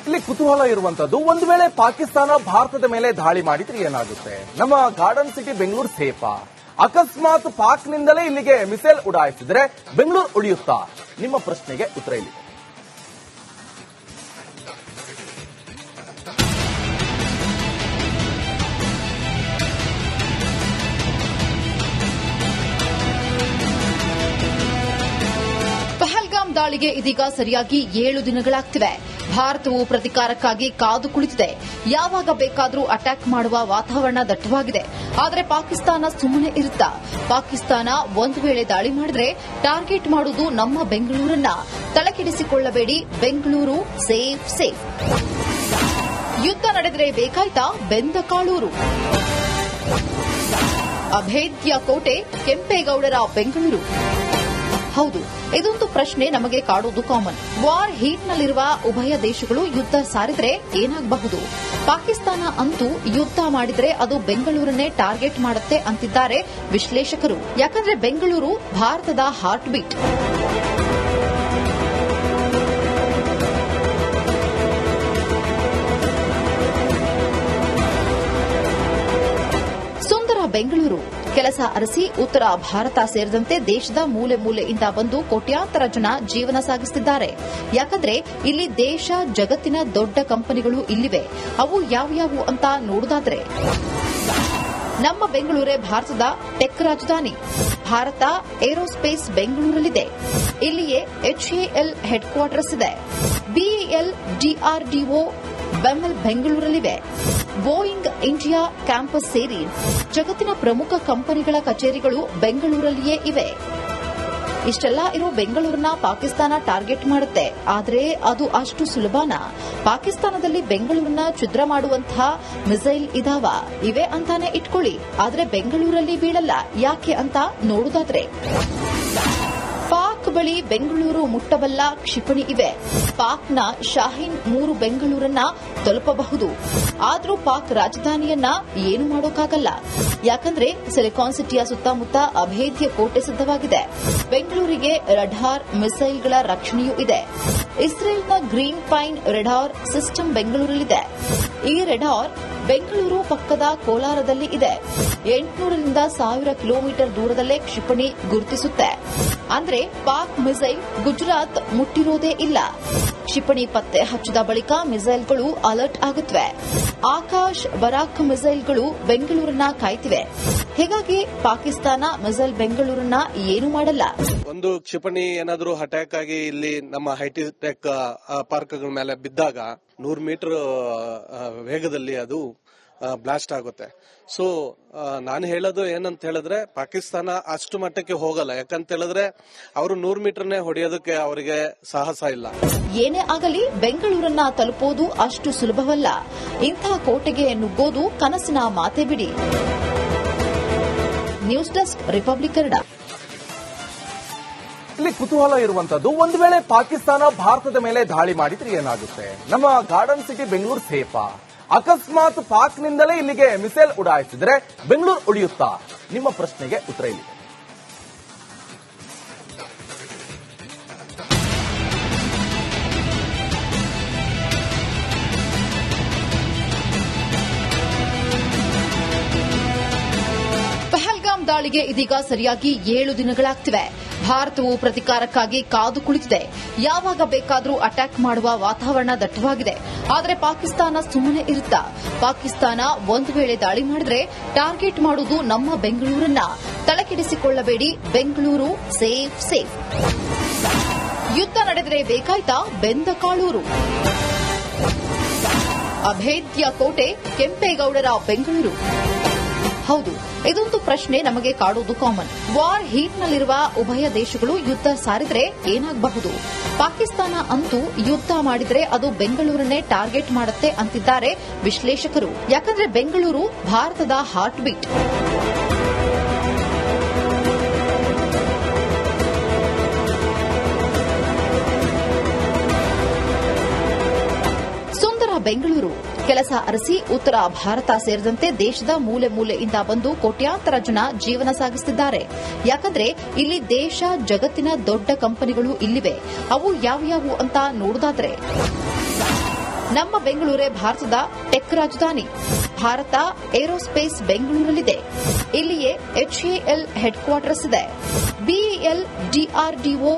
ಇಲ್ಲಿ ಕುತೂಹಲ ಇರುವಂತದ್ದು, ಒಂದು ವೇಳೆ ಪಾಕಿಸ್ತಾನ ಭಾರತದ ಮೇಲೆ ದಾಳಿ ಮಾಡಿದ್ರೆ ಏನಾಗುತ್ತೆ? ನಮ್ಮ ಗಾರ್ಡನ್ ಸಿಟಿ ಬೆಂಗಳೂರು ಸೇಫಾ? ಅಕಸ್ಮಾತ್ ಪಾಕ್ನಿಂದಲೇ ಇಲ್ಲಿಗೆ ಮಿಸೈಲ್ ಉಡಾಯಿಸಿದ್ರೆ ಬೆಂಗಳೂರು ಉಳಿಯುತ್ತಾ? ನಿಮ್ಮ ಪ್ರಶ್ನೆಗೆ ಉತ್ತರ ಇಲ್ಲಿದೆ. ಪಹಲ್ಗಾಮ್ ದಾಳಿಗೆ ಇದೀಗ ಸರಿಯಾಗಿ 7 ದಿನಗಳಾಗ್ತಿವೆ. ಭಾರತವು ಪ್ರತಿಕಾರಕ್ಕಾಗಿ ಕಾದು ಕುಳಿತಿದೆ. ಯಾವಾಗ ಬೇಕಾದರೂ ಅಟ್ಯಾಕ್ ಮಾಡುವ ವಾತಾವರಣ ದಟ್ಟವಾಗಿದೆ. ಆದರೆ ಪಾಕಿಸ್ತಾನ ಸುಮ್ಮನೆ ಇರುತ್ತಾ? ಪಾಕಿಸ್ತಾನ ಒಂದು ವೇಳೆ ದಾಳಿ ಮಾಡಿದ್ರೆ ಟಾರ್ಗೆಟ್ ಮಾಡುವುದು ನಮ್ಮ ಬೆಂಗಳೂರನ್ನ. ತಲೆಕೆಡಿಸಿಕೊಳ್ಳಬೇಡಿ, ಬೆಂಗಳೂರು ಸೇಫ್. ಯುದ್ಧ ನಡೆದರೆ ಬೇಕಾಯ್ತಾ ಬೆಂದ ಕಾಳೂರು? ಅಭೇದ್ಯ ಕೋಟೆ ಕೆಂಪೇಗೌಡರ ಬೆಂಗಳೂರು. ಹೌದು, ಇದೊಂದು ಪ್ರಶ್ನೆ ನಮಗೆ ಕಾಡುವುದು ಕಾಮನ್. ವಾರ್ ಹೀಟ್ನಲ್ಲಿರುವ ಉಭಯ ದೇಶಗಳು ಯುದ್ಧ ಸಾರಿದ್ರೆ ಏನಾಗಬಹುದು? ಪಾಕಿಸ್ತಾನ ಅಂತೂ ಯುದ್ಧ ಮಾಡಿದ್ರೆ ಅದು ಬೆಂಗಳೂರನ್ನೇ ಟಾರ್ಗೆಟ್ ಮಾಡುತ್ತೆ ಅಂತಿದ್ದಾರೆ ವಿಶ್ಲೇಷಕರು. ಯಾಕಂದ್ರೆ ಬೆಂಗಳೂರು ಭಾರತದ ಹಾರ್ಟ್ ಬೀಟ್. ಸುಂದರ ಬೆಂಗಳೂರು ಕೆಲಸ ಅರಸಿ ಉತ್ತರ ಭಾರತ ಸೇರಿದಂತೆ ದೇಶದ ಮೂಲೆ ಮೂಲೆಯಿಂದ ಬಂದು ಕೋಟ್ಯಾಂತರ ಜನ ಜೀವನ ಸಾಗಿಸುತ್ತಿದ್ದಾರೆ. ಯಾಕಂದ್ರೆ ಇಲ್ಲಿ ದೇಶ ಜಗತ್ತಿನ ದೊಡ್ಡ ಕಂಪನಿಗಳು ಇಲ್ಲಿವೆ. ಅವು ಯಾವ್ಯಾವು ಅಂತ ನೋಡುವುದಾದ್ರೆ, ನಮ್ಮ ಬೆಂಗಳೂರೇ ಭಾರತದ ಟೆಕ್ ರಾಜಧಾನಿ. ಭಾರತ ಏರೋಸ್ಪೇಸ್ ಬೆಂಗಳೂರಲ್ಲಿದೆ. ಇಲ್ಲಿಯೇ HAL ಹೆಡ್ ಕ್ವಾರ್ಟರ್ಸ್ ಇದೆ. BEL, DRDO, ಬೆಮೆಲ್ ಬೆಂಗಳೂರಲ್ಲಿವೆ. ಬೋಯಿಂಗ್ ಇಂಡಿಯಾ ಕ್ಯಾಂಪಸ್ ಸೇರಿ ಜಗತ್ತಿನ ಪ್ರಮುಖ ಕಂಪನಿಗಳ ಕಚೇರಿಗಳು ಬೆಂಗಳೂರಲ್ಲಿಯೇ ಇವೆ. ಇಷ್ಟೆಲ್ಲ ಇರೋ ಬೆಂಗಳೂರನ್ನ ಪಾಕಿಸ್ತಾನ ಟಾರ್ಗೆಟ್ ಮಾಡುತ್ತೆ. ಆದರೆ ಅದು ಅಷ್ಟು ಸುಲಭನಾ? ಪಾಕಿಸ್ತಾನದಲ್ಲಿ ಬೆಂಗಳೂರನ್ನ ಛಿದ್ರ ಮಾಡುವಂತಹ ಮಿಸೈಲ್ ಇವೆ ಅಂತಾನೆ ಇಟ್ಕೊಳ್ಳಿ. ಆದರೆ ಬೆಂಗಳೂರಲ್ಲಿ ಬೀಳಲ್ಲ. ಯಾಕೆ ಅಂತ ನೋಡುವುದಾದ್ರೆ, ಪಾಕ್ ಬಳಿ ಬೆಂಗಳೂರು ಮುಟ್ಟಬಲ್ಲ ಕ್ಷಿಪಣಿ ಇವೆ. ಪಾಕ್ನ ಶಾಹೀನ್ 3 ಬೆಂಗಳೂರನ್ನ ತಲುಪಬಹುದು. ಆದರೂ ಪಾಕ್ ರಾಜಧಾನಿಯನ್ನ ಏನು ಮಾಡೋಕ್ಕಾಗಲ್ಲ. ಯಾಕಂದ್ರೆ ಸಿಲಿಕಾನ್ ಸಿಟಿಯ ಸುತ್ತಮುತ್ತ ಅಭೇದ್ಯ ಕೋಟೆ ಸಿದ್ದವಾಗಿದೆ. ಬೆಂಗಳೂರಿಗೆ ರಡಾರ್ ಮಿಸೈಲ್ಗಳ ರಕ್ಷಣೆಯೂ ಇದೆ. ಇಸ್ರೇಲ್ನ ಗ್ರೀನ್ ಪೈನ್ ರೆಡಾರ್ ಸಿಸ್ಟಮ್ ಬೆಂಗಳೂರಲ್ಲಿದೆ. ಈ ರೆಡಾರ್ ಬೆಂಗಳೂರು ಪಕ್ಕದ ಕೋಲಾರದಲ್ಲಿ ಇದೆ. 800ರಿಂದ 1000 ಕಿಲೋಮೀಟರ್ ದೂರದಲ್ಲೇ ಕ್ಷಿಪಣಿ ಗುರುತಿಸುತ್ತೆ. ಅಂದ್ರೆ ಪಾಕ್ ಮಿಸೈಲ್ ಗುಜರಾತ್ ಮುಟ್ಟಿರೋದೇ ಇಲ್ಲ. ಕ್ಷಿಪಣಿ ಪತ್ತೆ ಹಚ್ಚಿದ ಬಳಿಕ ಮಿಸೈಲ್ಗಳು ಅಲರ್ಟ್ ಆಗುತ್ತವೆ. ಆಕಾಶ್ ಬರಾಕ್ ಮಿಸೈಲ್ಗಳು ಬೆಂಗಳೂರನ್ನ ಕಾಯ್ತಿವೆ. ಹೀಗಾಗಿ ಪಾಕಿಸ್ತಾನ ಮಿಸೈಲ್ ಬೆಂಗಳೂರನ್ನ ಏನು ಮಾಡಲ್ಲ. ಒಂದು ಕ್ಷಿಪಣಿ ಏನಾದರೂ ಅಟ್ಯಾಕ್ ಆಗಿ ಇಲ್ಲಿ ನಮ್ಮ ಹೈಟೆಕ್ ಪಾರ್ಕ್ಗಳ ಮೇಲೆ ಬಿದ್ದಾಗ 100 ಮೀಟರ್ ವೇಗದಲ್ಲಿ ಅದು ಬ್ಲಾಸ್ಟ್ ಆಗುತ್ತೆ. ಸೊ ನಾನು ಹೇಳೋದು ಏನಂತ ಹೇಳಿದ್ರೆ, ಪಾಕಿಸ್ತಾನ ಅಷ್ಟು ಮಟ್ಟಕ್ಕೆ ಹೋಗಲ್ಲ. ಯಾಕಂತ ಹೇಳಿದ್ರೆ ಅವರು 100 ಮೀಟರ್ನೇ ಹೊಡೆಯೋದಕ್ಕೆ ಅವರಿಗೆ ಸಾಹಸ ಇಲ್ಲ. ಏನೇ ಆಗಲಿ ಬೆಂಗಳೂರನ್ನ ತಲುಪೋದು ಅಷ್ಟು ಸುಲಭವಲ್ಲ. ಇಂಥ ಕೋಟೆಗೆ ನುಗ್ಗೋದು ಕನಸಿನ ಮಾತೇ ಬಿಡಿ. News desk, republic Kannada. ಇಲ್ಲಿ ಕುತೂಹಲ ಇರುವಂತದ್ದು, ಒಂದು ವೇಳೆ ಪಾಕಿಸ್ತಾನ ಭಾರತದ ಮೇಲೆ ದಾಳಿ ಮಾಡಿದ್ರೆ ಏನಾಗುತ್ತೆ? ನಮ್ಮ ಗಾರ್ಡನ್ ಸಿಟಿ ಬೆಂಗಳೂರು ಸೇಫಾ? ಅಕಸ್ಮಾತ್ ಪಾಕ್ನಿಂದಲೇ ಇಲ್ಲಿಗೆ ಮಿಸೈಲ್ ಉಡಾಯಿಸಿದ್ರೆ ಬೆಂಗಳೂರು ಉಳಿಯುತ್ತಾ? ನಿಮ್ಮ ಪ್ರಶ್ನೆಗೆ ಉತ್ತರ ಇಲ್ಲಿದೆ. ಪಹಲ್ಗಾಮ್ ದಾಳಿಗೆ ಇದೀಗ ಸರಿಯಾಗಿ 7 ದಿನಗಳಾಗ್ತಿವೆ. ಭಾರತವು ಪ್ರತಿಕಾರಕ್ಕಾಗಿ ಕಾದು ಕುಳಿತಿದೆ. ಯಾವಾಗ ಬೇಕಾದರೂ ಅಟ್ಯಾಕ್ ಮಾಡುವ ವಾತಾವರಣ ದಟ್ಟವಾಗಿದೆ. ಆದರೆ ಪಾಕಿಸ್ತಾನ ಸುಮ್ಮನೆ ಇರುತ್ತಾ? ಪಾಕಿಸ್ತಾನ ಒಂದು ವೇಳೆ ದಾಳಿ ಮಾಡಿದ್ರೆ ಟಾರ್ಗೆಟ್ ಮಾಡುವುದು ನಮ್ಮ ಬೆಂಗಳೂರನ್ನ. ತಲೆಕೆಡಿಸಿಕೊಳ್ಳಬೇಡಿ, ಬೆಂಗಳೂರು ಸೇಫ್. ಯುದ್ಧ ನಡೆದರೆ ಬೇಕಾಯ್ತಾ ಬೆಂದ ಕಾಳೂರು? ಅಭೇದ್ಯ ಕೋಟೆ ಕೆಂಪೇಗೌಡರ ಬೆಂಗಳೂರು. ಹೌದು, ಇದೊಂದು ಪ್ರಶ್ನೆ ನಮಗೆ ಕಾಡುವುದು ಕಾಮನ್. ವಾರ್ ಹೀಟ್ನಲ್ಲಿರುವ ಉಭಯ ದೇಶಗಳು ಯುದ್ಧ ಸಾರಿದ್ರೆ ಏನಾಗಬಹುದು? ಪಾಕಿಸ್ತಾನ ಅಂತೂ ಯುದ್ಧ ಮಾಡಿದ್ರೆ ಅದು ಬೆಂಗಳೂರನ್ನೇ ಟಾರ್ಗೆಟ್ ಮಾಡುತ್ತೆ ಅಂತಿದ್ದಾರೆ ವಿಶ್ಲೇಷಕರು. ಯಾಕಂದ್ರೆ ಬೆಂಗಳೂರು ಭಾರತದ ಹಾರ್ಟ್ ಬೀಟ್. ಸುಂದರ ಬೆಂಗಳೂರು ಕೆಲಸ ಅರಸಿ ಉತ್ತರ ಭಾರತ ಸೇರಿದಂತೆ ದೇಶದ ಮೂಲೆ ಮೂಲೆಯಿಂದ ಬಂದು ಕೋಟ್ಯಾಂತರ ಜನ ಜೀವನ ಸಾಗಿಸುತ್ತಿದ್ದಾರೆ. ಯಾಕಂದ್ರೆ ಇಲ್ಲಿ ದೇಶ ಜಗತ್ತಿನ ದೊಡ್ಡ ಕಂಪನಿಗಳು ಇಲ್ಲಿವೆ. ಅವು ಯಾವ್ಯಾವು ಅಂತ ನೋಡುವುದಾದ್ರೆ, ನಮ್ಮ ಬೆಂಗಳೂರೇ ಭಾರತದ ಟೆಕ್ ರಾಜಧಾನಿ. ಭಾರತ ಏರೋಸ್ಪೇಸ್ ಬೆಂಗಳೂರಲ್ಲಿದೆ. ಇಲ್ಲಿಯೇ HAL ಹೆಡ್ ಕ್ವಾರ್ಟರ್ಸ್ ಇದೆ. BEL, DRDO,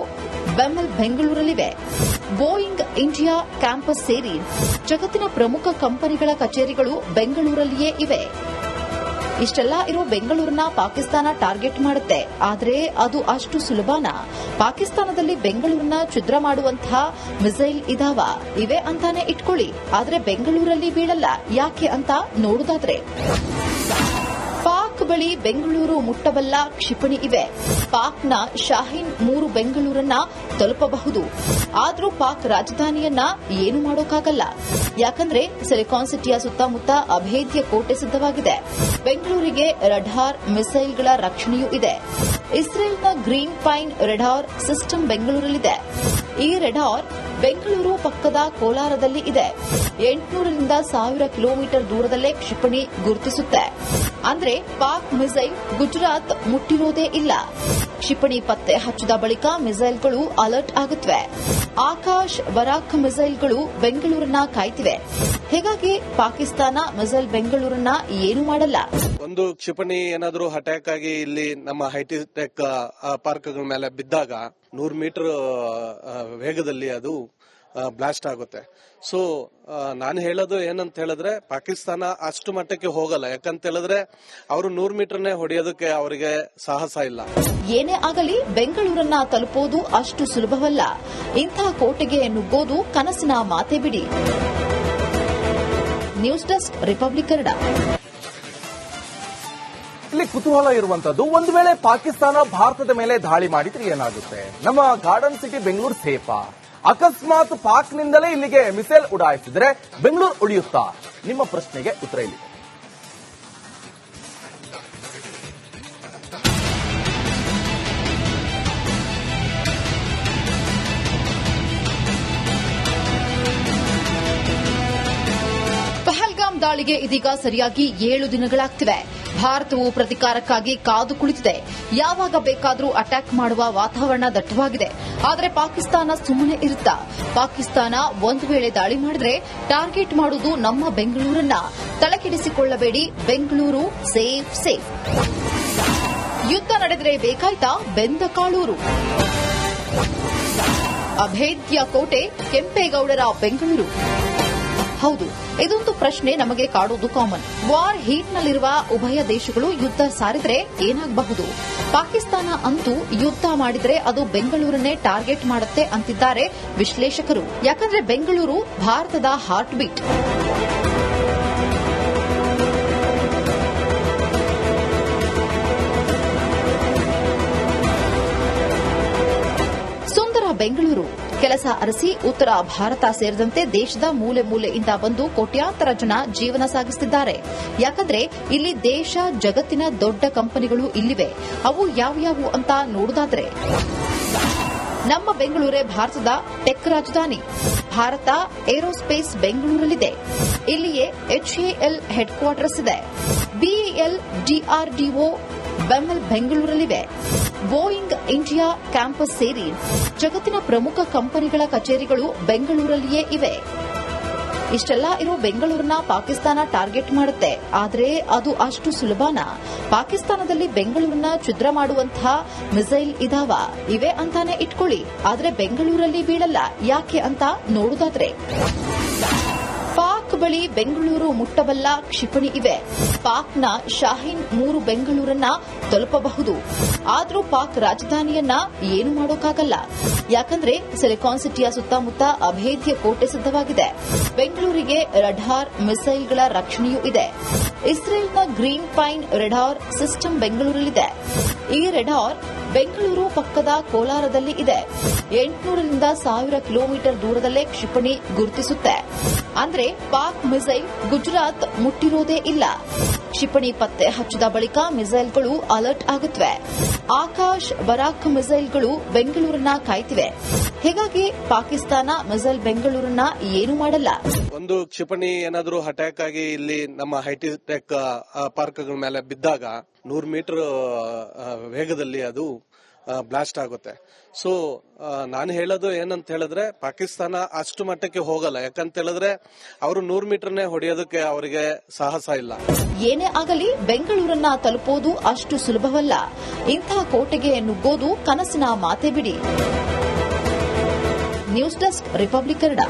ಬೆಮೆಲ್ ಬೆಂಗಳೂರಲ್ಲಿವೆ. ಬೋಯಿಂಗ್ ಇಂಡಿಯಾ ಕ್ಯಾಂಪಸ್ ಸೇರಿ ಜಗತ್ತಿನ ಪ್ರಮುಖ ಕಂಪನಿಗಳ ಕಚೇರಿಗಳು ಬೆಂಗಳೂರಲ್ಲಿಯೇ ಇವೆ. ಇಷ್ಟೆಲ್ಲ ಇರೋ ಬೆಂಗಳೂರನ್ನ ಪಾಕಿಸ್ತಾನ ಟಾರ್ಗೆಟ್ ಮಾಡುತ್ತೆ. ಆದರೆ ಅದು ಅಷ್ಟು ಸುಲಭನಾ? ಪಾಕಿಸ್ತಾನದಲ್ಲಿ ಬೆಂಗಳೂರನ್ನ ಛಿದ್ರ ಮಾಡುವಂತಹ ಮಿಸೈಲ್ ಇವೆ ಅಂತಾನೆ ಇಟ್ಕೊಳ್ಳಿ. ಆದರೆ ಬೆಂಗಳೂರಲ್ಲಿ ಬೀಳಲ್ಲ. ಯಾಕೆ ಅಂತ ನೋಡುದಾದ್ರೆ, ಪಾಕ್ ಬಳಿ ಬೆಂಗಳೂರು ಮುಟ್ಟಬಲ್ಲ ಕ್ಷಿಪಣಿ ಇವೆ. ಪಾಕ್ನ ಶಾಹೀನ್ 3 ಬೆಂಗಳೂರನ್ನ ತಲುಪಬಹುದು. ಆದರೂ ಪಾಕ್ ರಾಜಧಾನಿಯನ್ನ ಏನು ಮಾಡೋಕ್ಕಾಗಲ್ಲ. ಯಾಕಂದ್ರೆ ಸಿಲಿಕಾನ್ ಸಿಟಿಯ ಸುತ್ತಮುತ್ತ ಅಭೇದ್ಯ ಕೋಟೆ ಸಿದ್ದವಾಗಿದೆ. ಬೆಂಗಳೂರಿಗೆ ರಡಾರ್ ಮಿಸೈಲ್ಗಳ ರಕ್ಷಣೆಯೂ ಇದೆ. ಇಸ್ರೇಲ್ನ ಗ್ರೀನ್ ಪೈನ್ ರಡಾರ್ ಸಿಸ್ಟಮ್ ಬೆಂಗಳೂರಲ್ಲಿದೆ. ಈ ರಡಾರ್ ಬೆಂಗಳೂರು ಪಕ್ಕದ ಕೋಲಾರದಲ್ಲಿ ಇದೆ. 800ರಿಂದ 1000 ಕಿಲೋಮೀಟರ್ ದೂರದಲ್ಲೇ ಕ್ಷಿಪಣಿ ಗುರುತಿಸುತ್ತೆ. ಅಂದ್ರೆ ಪಾಕ್ ಮಿಸೈಲ್ ಗುಜರಾತ್ ಮುಟ್ಟಿರೋದೇ ಇಲ್ಲ. ಕ್ಷಿಪಣಿ ಪತ್ತೆ ಹಚ್ಚಿದ ಬಳಿಕ ಮಿಸೈಲ್ಗಳು ಅಲರ್ಟ್ ಆಗುತ್ತವೆ. ಆಕಾಶ್ ಬರಾಕ್ ಮಿಸೈಲ್ಗಳು ಬೆಂಗಳೂರನ್ನ ಕಾಯ್ತಿವೆ. ಹೀಗಾಗಿ ಪಾಕಿಸ್ತಾನ ಮಿಸೈಲ್ ಬೆಂಗಳೂರನ್ನ ಏನು ಮಾಡಲ್ಲ. ಒಂದು ಕ್ಷಿಪಣಿ ಏನಾದರೂ ಅಟ್ಯಾಕ್ ಆಗಿ ಇಲ್ಲಿ ನಮ್ಮ ಹೈಟೆಕ್ ಪಾರ್ಕ್ಗಳ ಮೇಲೆ ಬಿದ್ದಾಗ 100 ಮೀಟರ್ ವೇಗದಲ್ಲಿ ಅದು ಬ್ಲಾಸ್ಟ್ ಆಗುತ್ತೆ. ಸೊ ನಾನು ಹೇಳೋದು ಏನಂತ ಹೇಳಿದ್ರೆ, ಪಾಕಿಸ್ತಾನ ಅಷ್ಟು ಮಟ್ಟಕ್ಕೆ ಹೋಗಲ್ಲ. ಯಾಕಂತ ಹೇಳಿದ್ರೆ ಅವರು 100 ಮೀಟರ್ನೇ ಹೊಡೆಯೋದಕ್ಕೆ ಅವರಿಗೆ ಸಾಹಸ ಇಲ್ಲ. ಏನೇ ಆಗಲಿ ಬೆಂಗಳೂರನ್ನ ತಲುಪೋದು ಅಷ್ಟು ಸುಲಭವಲ್ಲ. ಇಂಥ ಕೋಟೆಗೆ ನುಗ್ಗೋದು ಕನಸಿನ ಮಾತೆ ಬಿಡಿ. News desk, republic Kannada. ಇಲ್ಲಿ ಕುತೂಹಲ ಇರುವಂತದ್ದು, ಒಂದು ವೇಳೆ ಪಾಕಿಸ್ತಾನ ಭಾರತದ ಮೇಲೆ ದಾಳಿ ಮಾಡಿದ್ರೆ ಏನಾಗುತ್ತೆ? ನಮ್ಮ ಗಾರ್ಡನ್ ಸಿಟಿ ಬೆಂಗಳೂರು ಸೇಫಾ? ಅಕಸ್ಮಾತ್ ಪಾಕ್ನಿಂದಲೇ ಇಲ್ಲಿಗೆ ಮಿಸೈಲ್ ಉಡಾಯಿಸಿದ್ರೆ ಬೆಂಗಳೂರು ಉಳಿಯುತ್ತಾ? ನಿಮ್ಮ ಪ್ರಶ್ನೆಗೆ ಉತ್ತರ ಇಲ್ಲಿ. ಪಹಲ್ಗಾಮ್ ದಾಳಿಗೆ ಇದೀಗ ಸರಿಯಾಗಿ 7 ದಿನಗಳಾಗ್ತಿವೆ. ಭಾರತವು ಪ್ರತಿಕಾರಕ್ಕಾಗಿ ಕಾದು ಕುಳಿತಿದೆ. ಯಾವಾಗ ಬೇಕಾದರೂ ಅಟ್ಯಾಕ್ ಮಾಡುವ ವಾತಾವರಣ ದಟ್ಟವಾಗಿದೆ. ಆದರೆ ಪಾಕಿಸ್ತಾನ ಸುಮ್ಮನೆ ಇರುತ್ತಾ? ಪಾಕಿಸ್ತಾನ ಒಂದು ವೇಳೆ ದಾಳಿ ಮಾಡಿದ್ರೆ ಟಾರ್ಗೆಟ್ ಮಾಡುವುದು ನಮ್ಮ ಬೆಂಗಳೂರನ್ನ. ತಲೆಕೆಡಿಸಿಕೊಳ್ಳಬೇಡಿ, ಬೆಂಗಳೂರು ಸೇಫ್. ಯುದ್ಧ ನಡೆದರೆ ಬೇಕಾಯ್ತಾ ಬೆಂದ ಕಾಳೂರು? ಅಭೇದ್ಯ ಕೋಟೆ ಕೆಂಪೇಗೌಡರ ಬೆಂಗಳೂರು. ಹೌದು, ಇದೊಂದು ಪ್ರಶ್ನೆ ನಮಗೆ ಕಾಡುವುದು ಕಾಮನ್. ವಾರ್ ಹೀಟ್ನಲ್ಲಿರುವ ಉಭಯ ದೇಶಗಳು ಯುದ್ಧ ಸಾರಿದ್ರೆ ಏನಾಗಬಹುದು? ಪಾಕಿಸ್ತಾನ ಅಂತೂ ಯುದ್ಧ ಮಾಡಿದ್ರೆ ಅದು ಬೆಂಗಳೂರನ್ನೇ ಟಾರ್ಗೆಟ್ ಮಾಡುತ್ತೆ ಅಂತಿದ್ದಾರೆ ವಿಶ್ಲೇಷಕರು. ಯಾಕಂದ್ರೆ ಬೆಂಗಳೂರು ಭಾರತದ ಹಾರ್ಟ್ ಬೀಟ್. ಸುಂದರ ಬೆಂಗಳೂರು ಕೆಲಸ ಅರಸಿ ಉತ್ತರ ಭಾರತ ಸೇರಿದಂತೆ ದೇಶದ ಮೂಲೆ ಮೂಲೆಯಿಂದ ಬಂದು ಕೋಟ್ಯಾಂತರ ಜನ ಜೀವನ ಸಾಗಿಸುತ್ತಿದ್ದಾರೆ. ಯಾಕಂದ್ರೆ ಇಲ್ಲಿ ದೇಶ ಜಗತ್ತಿನ ದೊಡ್ಡ ಕಂಪನಿಗಳು ಇಲ್ಲಿವೆ. ಅವು ಯಾವ್ಯಾವು ಅಂತ ನೋಡುದಾದ್ರೆ, ನಮ್ಮ ಬೆಂಗಳೂರೇ ಭಾರತದ ಟೆಕ್ ರಾಜಧಾನಿ. ಭಾರತ ಏರೋಸ್ಪೇಸ್ ಬೆಂಗಳೂರಲ್ಲಿದೆ. ಇಲ್ಲಿಯೇ HAL ಹೆಡ್ ಕ್ವಾರ್ಟರ್ಸ್ ಇದೆ. BEL, DRDO, ಬೆಮೆಲ್ ಬೆಂಗಳೂರಲ್ಲಿವೆ. ಬೋಯಿಂಗ್ ಇಂಡಿಯಾ ಕ್ಯಾಂಪಸ್ ಸೇರಿ ಜಗತ್ತಿನ ಪ್ರಮುಖ ಕಂಪನಿಗಳ ಕಚೇರಿಗಳು ಬೆಂಗಳೂರಲ್ಲಿಯೇ ಇವೆ. ಇಷ್ಟೆಲ್ಲ ಇರೋ ಬೆಂಗಳೂರನ್ನ ಪಾಕಿಸ್ತಾನ ಟಾರ್ಗೆಟ್ ಮಾಡುತ್ತೆ. ಆದರೆ ಅದು ಅಷ್ಟು ಸುಲಭನಾ? ಪಾಕಿಸ್ತಾನದಲ್ಲಿ ಬೆಂಗಳೂರನ್ನ ಛಿದ್ರ ಮಾಡುವಂತಹ ಮಿಸೈಲ್ ಇವೆ ಅಂತಾನೆ ಇಟ್ಕೊಳ್ಳಿ. ಆದರೆ ಬೆಂಗಳೂರಲ್ಲಿ ಬೀಳಲ್ಲ. ಯಾಕೆ ಅಂತ ನೋಡುದಾದ್ರೆ, ಪಾಕ್ ಬಳಿ ಬೆಂಗಳೂರು ಮುಟ್ಟಬಲ್ಲ ಕ್ಷಿಪಣಿ ಇವೆ. ಪಾಕ್ನ ಶಾಹೀನ್ 3 ಬೆಂಗಳೂರನ್ನ ತಲುಪಬಹುದು. ಆದರೂ ಪಾಕ್ ರಾಜಧಾನಿಯನ್ನ ಏನು ಮಾಡೋಕ್ಕಾಗಲ್ಲ. ಯಾಕಂದ್ರೆ ಸಿಲಿಕಾನ್ ಸಿಟಿಯ ಸುತ್ತಮುತ್ತ ಅಭೇದ್ಯ ಕೋಟೆ ಸಿದ್ದವಾಗಿದೆ. ಬೆಂಗಳೂರಿಗೆ ರಡಾರ್ ಮಿಸೈಲ್ಗಳ ರಕ್ಷಣೆಯೂ ಇದೆ. ಇಸ್ರೇಲ್ನ ಗ್ರೀನ್ ಪೈನ್ ರಡಾರ್ ಸಿಸ್ಟಮ್ ಬೆಂಗಳೂರಲ್ಲಿದೆ. ಈ ರಡಾರ್ ಬೆಂಗಳೂರು ಪಕ್ಕದ ಕೋಲಾರದಲ್ಲಿ ಇದೆ. 800ರಿಂದ 1000 ಕಿಲೋಮೀಟರ್ ದೂರದಲ್ಲೇ ಕ್ಷಿಪಣಿ ಗುರುತಿಸುತ್ತೆ. ಅಂದ್ರೆ ಪಾಕ್ ಮಿಸೈಲ್ ಗುಜರಾತ್ ಮುಟ್ಟಿರೋದೇ ಇಲ್ಲ. ಕ್ಷಿಪಣಿ ಪತ್ತೆ ಹಚ್ಚಿದ ಬಳಿಕ ಮಿಸೈಲ್ಗಳು ಅಲರ್ಟ್ ಆಗುತ್ತವೆ. ಆಕಾಶ್ ಬರಾಕ್ ಮಿಸೈಲ್ಗಳು ಬೆಂಗಳೂರನ್ನ ಕಾಯ್ತಿವೆ. ಹೀಗಾಗಿ ಪಾಕಿಸ್ತಾನ ಮಿಸೈಲ್ ಬೆಂಗಳೂರನ್ನ ಏನು ಮಾಡಲ್ಲ. ಒಂದು ಕ್ಷಿಪಣಿ ಏನಾದರೂ ಅಟ್ಯಾಕ್ ಆಗಿ ಇಲ್ಲಿ ನಮ್ಮ ಹೈಟೆಕ್ ಪಾರ್ಕ್ಗಳ ಮೇಲೆ ಬಿದ್ದಾಗ 100 ಮೀಟರ್ ವೇಗದಲ್ಲಿ ಅದು ಬ್ಲಾಸ್ಟ್ ಆಗುತ್ತೆ. ಸೊ ನಾನು ಹೇಳೋದು ಏನಂತ ಹೇಳಿದ್ರೆ ಪಾಕಿಸ್ತಾನ ಅಷ್ಟು ಮಟ್ಟಕ್ಕೆ ಹೋಗಲ್ಲ. ಯಾಕಂತ ಹೇಳಿದ್ರೆ ಅವರು 100 ಮೀಟರ್ನೇ ಹೊಡೆಯೋದಕ್ಕೆ ಅವರಿಗೆ ಸಾಹಸ ಇಲ್ಲ. ಏನೇ ಆಗಲಿ ಬೆಂಗಳೂರನ್ನ ತಲುಪೋದು ಅಷ್ಟು ಸುಲಭವಲ್ಲ. ಇಂಥ ಕೋಟೆಗೆ ನುಗ್ಗೋದು ಕನಸಿನ ಮಾತೆ ಬಿಡಿ. News desk, republic Kannada.